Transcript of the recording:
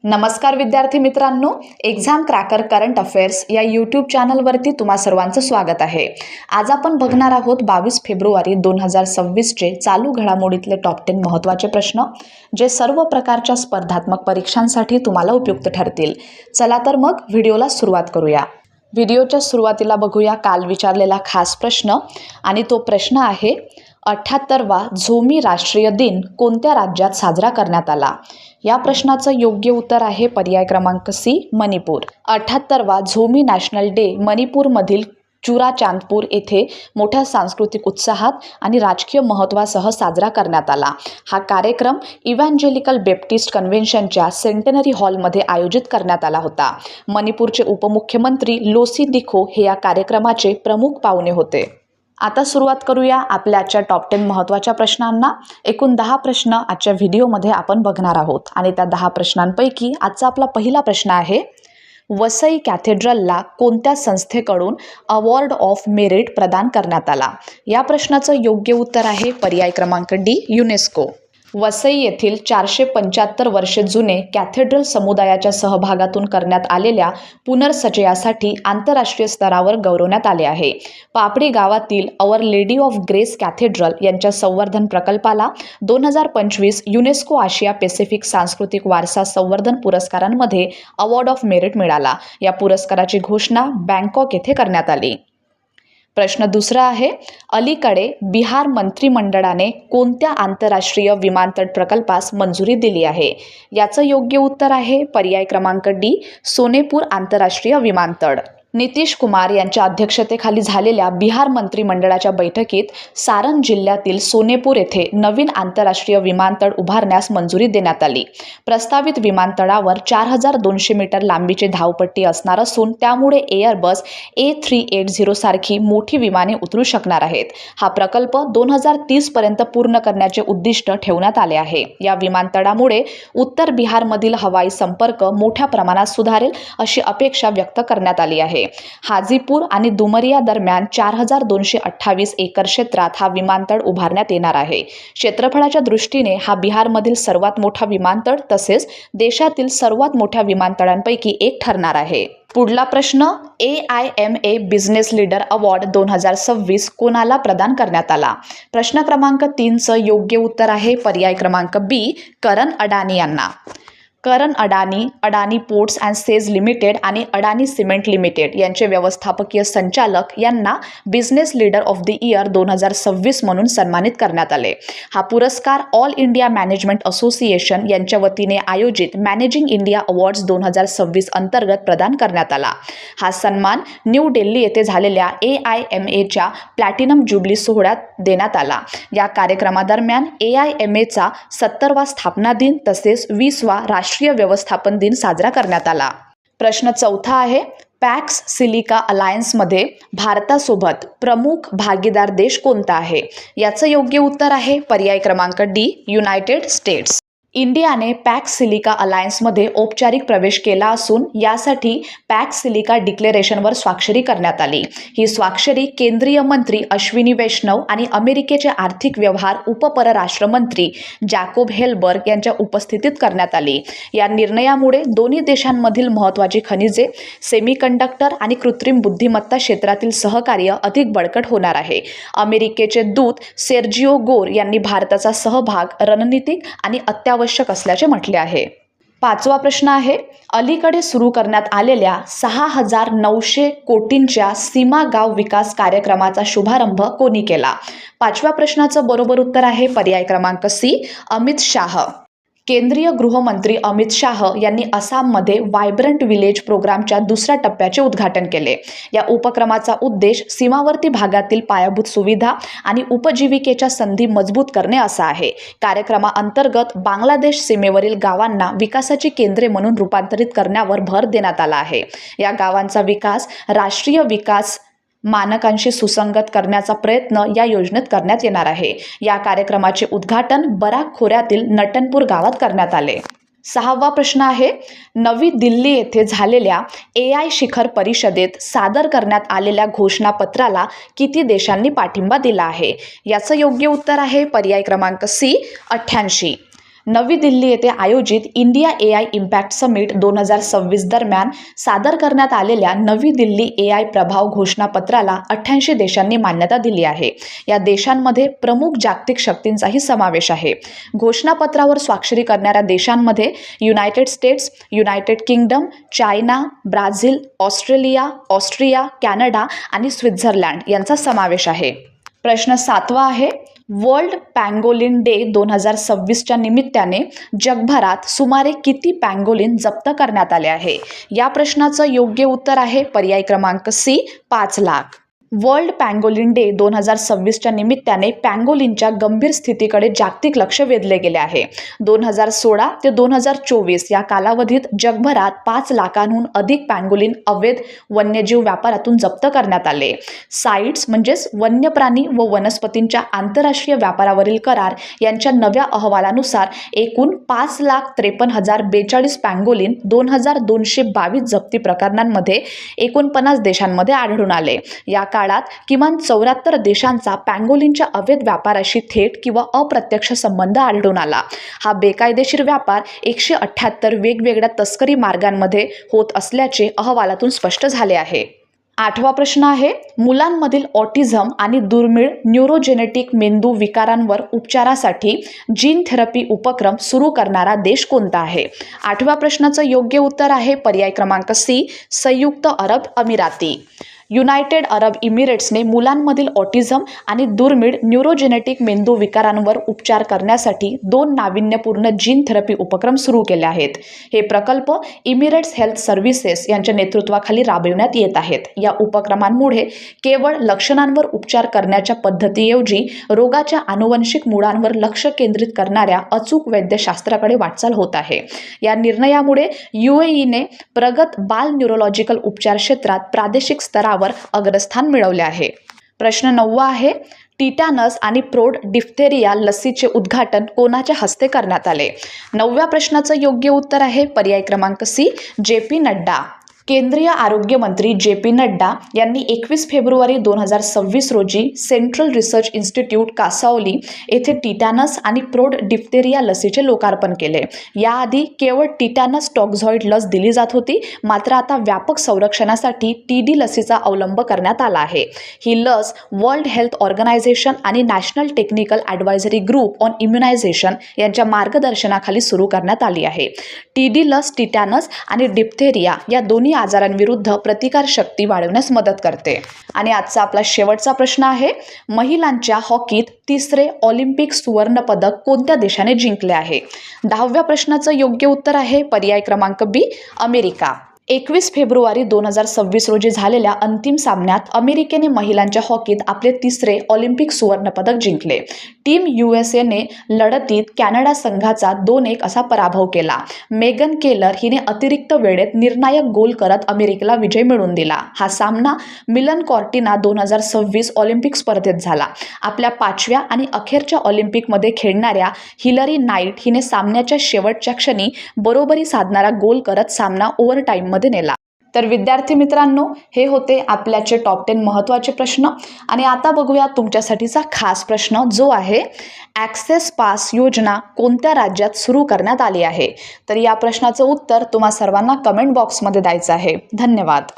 नमस्कार विद्यार्थी मित्रांनो, एक्झाम क्रॅकर करंट अफेअर्स या यूट्यूब चॅनलवरती तुम्हा सर्वांचं स्वागत आहे. आज आपण बघणार आहोत 22 फेब्रुवारी 2026चे चालू घडामोडीतले टॉप 10 महत्त्वाचे प्रश्न, जे सर्व प्रकारच्या स्पर्धात्मक परीक्षांसाठी तुम्हाला उपयुक्त ठरतील. चला तर मग व्हिडिओला सुरुवात करूया. व्हिडिओच्या सुरुवातीला बघूया काल विचारलेला खास प्रश्न, आणि तो प्रश्न आहे 78वा झोमी राष्ट्रीय दिन कोणत्या राज्यात साजरा करण्यात आला? या प्रश्नाचं योग्य उत्तर आहे पर्याय क्रमांक C, Manipur. 78वा झोमी national day मणिपूरमधील Churachandpur येथे मोठ्या सांस्कृतिक उत्साहात आणि राजकीय महत्त्वासह साजरा करण्यात आला. हा कार्यक्रम इव्हँजेलिकल बेप्टिस्ट कन्व्हेन्शनच्या सेंटेनरी हॉलमध्ये आयोजित करण्यात आला होता. मणिपूरचे उपमुख्यमंत्री लोसी दिखो हे या कार्यक्रमाचे प्रमुख पाहुणे होते. आता सुरुवात करूया आपल्या आजच्या टॉप 10 महत्त्वाच्या प्रश्नांना. एकूण 10 प्रश्न आजच्या व्हिडिओमध्ये आपण बघणार आहोत, आणि त्या 10 प्रश्नांपैकी आजचा आपला पहिला प्रश्न आहे, वसई कॅथेड्रलला कोणत्या संस्थेकडून अवॉर्ड ऑफ मेरिट प्रदान करण्यात आला? या प्रश्नाचं योग्य उत्तर आहे पर्याय क्रमांक डी, युनेस्को. वसई येथील 475 वर्षे जुने कॅथेड्रल समुदायाच्या सहभागातून करण्यात आलेल्या पुनर्सचयासाठी आंतरराष्ट्रीय स्तरावर गौरवण्यात आले आहे. पापडी गावातील our lady of grace cathedral यांच्या संवर्धन प्रकल्पाला 2025 युनेस्को आशिया पॅसिफिक सांस्कृतिक वारसा संवर्धन पुरस्कारांमध्ये अवॉर्ड ऑफ मेरिट मिळाला. या पुरस्काराची घोषणा बँकॉक येथे करण्यात आली. प्रश्न दुसरा आहे, अलीकडे बिहार मंत्रिमंडळाने कोणत्या आंतरराष्ट्रीय विमानतळ प्रकल्पास मंजुरी दिली आहे? याचं योग्य उत्तर आहे पर्याय क्रमांक डी, सोनेपूर आंतरराष्ट्रीय विमानतळ. नितीश कुमार यांच्या अध्यक्षतेखाली झालेल्या बिहार मंत्रिमंडळाच्या बैठकीत सारन जिल्ह्यातील सोनेपूर येथे नवीन आंतरराष्ट्रीय विमानतळ उभारण्यास मंजुरी देण्यात आली. प्रस्तावित विमानतळावर 4200 मीटर लांबीचे धावपट्टी असणार असून त्यामुळे एअरबस A380 सारखी मोठी विमाने उतरू शकणार आहेत. हा प्रकल्प 2030 पर्यंत पूर्ण करण्याचे उद्दिष्ट ठेवण्यात आले आहे. या विमानतळामुळे उत्तर बिहारमधील हवाई संपर्क मोठ्या प्रमाणात सुधारेल अशी अपेक्षा व्यक्त करण्यात आली आहे. हाजीपूर आणि दुमरिया दरम्यान 4228 एकर क्षेत्रात हा विमानतळ उभारण्यात येणार आहे. क्षेत्रफळाच्या दृष्टीने हा बिहारमधील सर्वात मोठा विमानतळ तसेच देशातील सर्वात मोठ्या विमानतळांपैकी एक ठरणार आहे. पुढला प्रश्न, AIMA बिझनेस लीडर अवॉर्ड 2026 कोणाला प्रदान करण्यात आला? प्रश्न क्रमांक 3चं योग्य उत्तर आहे पर्याय क्रमांक बी, करण अडानी यांना. करण अडानी, अडानी पोर्ट्स अँड सेज लिमिटेड आणि अडानी सिमेंट लिमिटेड यांचे व्यवस्थापकीय संचालक यांना business leader of the year 2026 म्हणून सन्मानित करण्यात आले. हा पुरस्कार ऑल इंडिया मॅनेजमेंट असोसिएशन यांच्या वतीने आयोजित मॅनेजिंग इंडिया अवॉर्ड्स 2026 अंतर्गत प्रदान करण्यात आला. हा सन्मान न्यू दिल्ली येथे झालेल्या AIMAच्या प्लॅटिनम जुबली सोहळ्यात देण्यात आला. या कार्यक्रमादरम्यान AIMAचा 70वा स्थापना दिन तसेच 20वा राष्ट्रीय व्यवस्थापन दिन साजरा करण्यात आला. प्रश्न चौथा आहे, पॅक्स सिलिका अलायन्समध्ये भारतासोबत प्रमुख भागीदार देश कोणता आहे? याचं योग्य उत्तर आहे पर्याय क्रमांक डी, युनायटेड स्टेट्स. इंडियाने पॅक्स सिलिका अलायन्समध्ये औपचारिक प्रवेश केला असून यासाठी पॅक्स सिलिका डिक्लेरेशनवर स्वाक्षरी करण्यात आली. ही स्वाक्षरी केंद्रीय मंत्री अश्विनी वैष्णव आणि अमेरिकेचे आर्थिक व्यवहार उपपरराष्ट्रमंत्री जॅकोब हेलबर्ग यांच्या उपस्थितीत करण्यात आली. या निर्णयामुळे दोन्ही देशांमधील महत्त्वाची खनिजे, सेमीकंडक्टर आणि कृत्रिम बुद्धिमत्ता क्षेत्रातील सहकार्य अधिक बळकट होणार आहे. अमेरिकेचे दूत सेर्जिओ गोर यांनी भारताचा सहभाग रणनीतिक आणि अत्यावश्यक असल्याचे म्हटले आहे. पाचवा प्रश्न आहे, अलीकडे सुरू करण्यात आलेल्या 6900 कोटींच्या सीमा गाव विकास कार्यक्रमाचा शुभारंभ कोणी केला? पाचव्या प्रश्नाचं बरोबर उत्तर आहे पर्याय क्रमांक सी, अमित शाह. केंद्रीय गृहमंत्री अमित शाह यांनी आसाममध्ये व्हायब्रंट विलेज प्रोग्रामच्या दुसऱ्या टप्प्याचे उद्घाटन केले. या उपक्रमाचा उद्देश सीमावर्ती भागातील पायाभूत सुविधा आणि उपजीविकेच्या संधी मजबूत करणे असा आहे. कार्यक्रमाअंतर्गत बांगलादेश सीमेवरील गावांना विकासाची केंद्रे म्हणून रूपांतरित करण्यावर भर देण्यात आला आहे. या गावांचा विकास राष्ट्रीय विकास मानकांशी सुसंगत करण्याचा प्रयत्न या योजनेत करण्यात येणार आहे. या कार्यक्रमाचे उद्घाटन बराक खोऱ्यातील नटनपूर गावात करण्यात आले. सहावा प्रश्न आहे, नवी दिल्ली येथे झालेल्या AI शिखर परिषदेत सादर करण्यात आलेल्या घोषणापत्राला किती देशांनी पाठिंबा दिला आहे? याचं योग्य उत्तर आहे पर्याय क्रमांक सी, 88. नवी दिल्ली येथे आयोजित इंडिया AI इम्पॅक्ट समिट 2026 दरम्यान सादर करण्यात आलेल्या नवी दिल्ली AI प्रभाव घोषणापत्राला 88 देशांनी मान्यता दिली आहे. या देशांमध्ये प्रमुख जागतिक शक्तींचाही समावेश आहे. घोषणापत्रावर स्वाक्षरी करणाऱ्या देशांमध्ये United states, United kingdom, China, Brazil, Australia, Austria, Canada आणि स्वित्झर्लंड यांचा समावेश आहे. प्रश्न 7वा आहे, वर्ल्ड पँगोलिन डे 2026च्या निमित्ताने जगभरात सुमारे किती पँगोलिन जप्त करण्यात आले आहे? या प्रश्नाचं योग्य उत्तर आहे पर्याय क्रमांक C, 5 lakh. World pangolin day 2026च्या निमित्ताने पँगोलिनच्या गंभीर स्थितीकडे जागतिक लक्ष वेधले गेले आहे. 2016 ते 2024 या कालावधीत जगभरात 5 लाखांहून अधिक पँगोलिन अवैध वन्यजीव व्यापारातून जप्त करण्यात आले. साइट्स म्हणजेच वन्य प्राणी व वनस्पतींच्या आंतरराष्ट्रीय व्यापारावरील करार यांच्या नव्या अहवालानुसार एकूण 5,53,042 पँगोलिन 2,222 जप्ती प्रकरणांमध्ये 49 देशांमध्ये आढळून आले. या काळात किमान 74 देशांचा पँगोलिनच्या अवैध व्यापाराशी थेट किंवा अप्रत्यक्ष संबंध आढळून आला. हा बेकायदेशीर व्यापार 178 वेगवेगळ्या तस्करी मार्गांमध्ये होत असल्याचे अहवालातून स्पष्ट झाले आहे. 8वा प्रश्न आहे, मुलांमधील ऑटिझम आणि दुर्मिळ न्यूरोजेनेटिक मेंदू विकारांवर उपचारासाठी जीन थेरपी उपक्रम सुरू करणारा देश कोणता आहे? 8व्या प्रश्नाचं योग्य उत्तर आहे पर्याय क्रमांक सी, संयुक्त अरब अमिराती. युनायटेड अरब इमिरेट्सने मुलांमधील ऑटिझम आणि दुर्मिळ न्यूरोजेनेटिक मेंदू विकारांवर उपचार करण्यासाठी 2 नाविन्यपूर्ण जीन थेरपी उपक्रम सुरू केले आहेत. हे प्रकल्प इमिरेट्स हेल्थ सर्व्हिसेस यांच्या नेतृत्वाखाली राबविण्यात येत आहेत. या उपक्रमांमुळे केवळ लक्षणांवर उपचार करण्याच्या पद्धतीऐवजी रोगाच्या आनुवंशिक मुळांवर लक्ष केंद्रित करणाऱ्या अचूक वैद्यशास्त्राकडे वाटचाल होत आहे. या निर्णयामुळे UAEने प्रगत बाल न्यूरोलॉजिकल उपचार क्षेत्रात प्रादेशिक स्तरावर अग्रस्थान मिळवले आहे. प्रश्न 9वा आहे, टिटॅनस आणि प्रौढ डिफ्थेरिया लसीचे उद्घाटन कोणाच्या हस्ते करण्यात आले? 9व्या प्रश्नाचं योग्य उत्तर आहे पर्याय क्रमांक सी, JP नड्डा. केंद्रीय आरोग्य मंत्री JP नड्डा यांनी 21 फेब्रुवारी 2026 रोजी सेंट्रल रिसर्च इन्स्टिट्यूट कासावली येथे टिटॅनस आणि प्रौढ डिफ्थेरिया लसीचे लोकार्पण केले. याआधी केवळ टिटॅनस टॉक्झॉइड लस दिली जात होती, मात्र आता व्यापक संरक्षणासाठी TD लसीचा अवलंब करण्यात आला आहे. ही लस वर्ल्ड हेल्थ ऑर्गनायझेशन आणि national technical advisory group on immunisation यांच्या मार्गदर्शनाखाली सुरू करण्यात आली आहे. TD लस टिटॅनस आणि डिफ्थेरिया या दोन्ही आजारांविरुद्ध प्रतिकारशक्ती वाढवण्यास मदत करते. आणि आजचा आपला शेवटचा प्रश्न आहे, महिलांच्या हॉकीत 3रे ऑलिम्पिक सुवर्ण पदक कोणत्या देशाने जिंकले आहे? 10व्या प्रश्नाचं योग्य उत्तर आहे पर्याय क्रमांक बी, अमेरिका. 21 फेब्रुवारी 2026 रोजी झालेल्या अंतिम सामन्यात अमेरिकेने महिलांच्या हॉकीत आपले 3रे ऑलिम्पिक सुवर्णपदक जिंकले. टीम USAने लढतीत कॅनडा संघाचा 2-1 असा पराभव केला. मेगन केलर हिने अतिरिक्त वेळेत निर्णायक गोल करत अमेरिकेला विजय मिळवून दिला. हा सामना मिलन कॉर्टिना 2026 ऑलिम्पिक स्पर्धेत झाला. आपल्या 5व्या आणि अखेरच्या ऑलिम्पिकमध्ये खेळणाऱ्या हिलरी नाईट हिने सामन्याच्या शेवटच्या क्षणी बरोबरी साधणारा गोल करत सामना ओव्हरटाईम मध्ये नेला. तर विद्यार्थी मित्रांनो, हे होते आपल्याचे टॉप 10 महत्त्वाचे प्रश्न. आणि आता बघूया तुमच्यासाठीचा खास प्रश्न, जो आहे ॲक्सेस पास योजना कोणत्या राज्यात सुरू करण्यात आली आहे? तर या प्रश्नाचं उत्तर तुम्हा सर्वांना कमेंट बॉक्समध्ये द्यायचं आहे. धन्यवाद.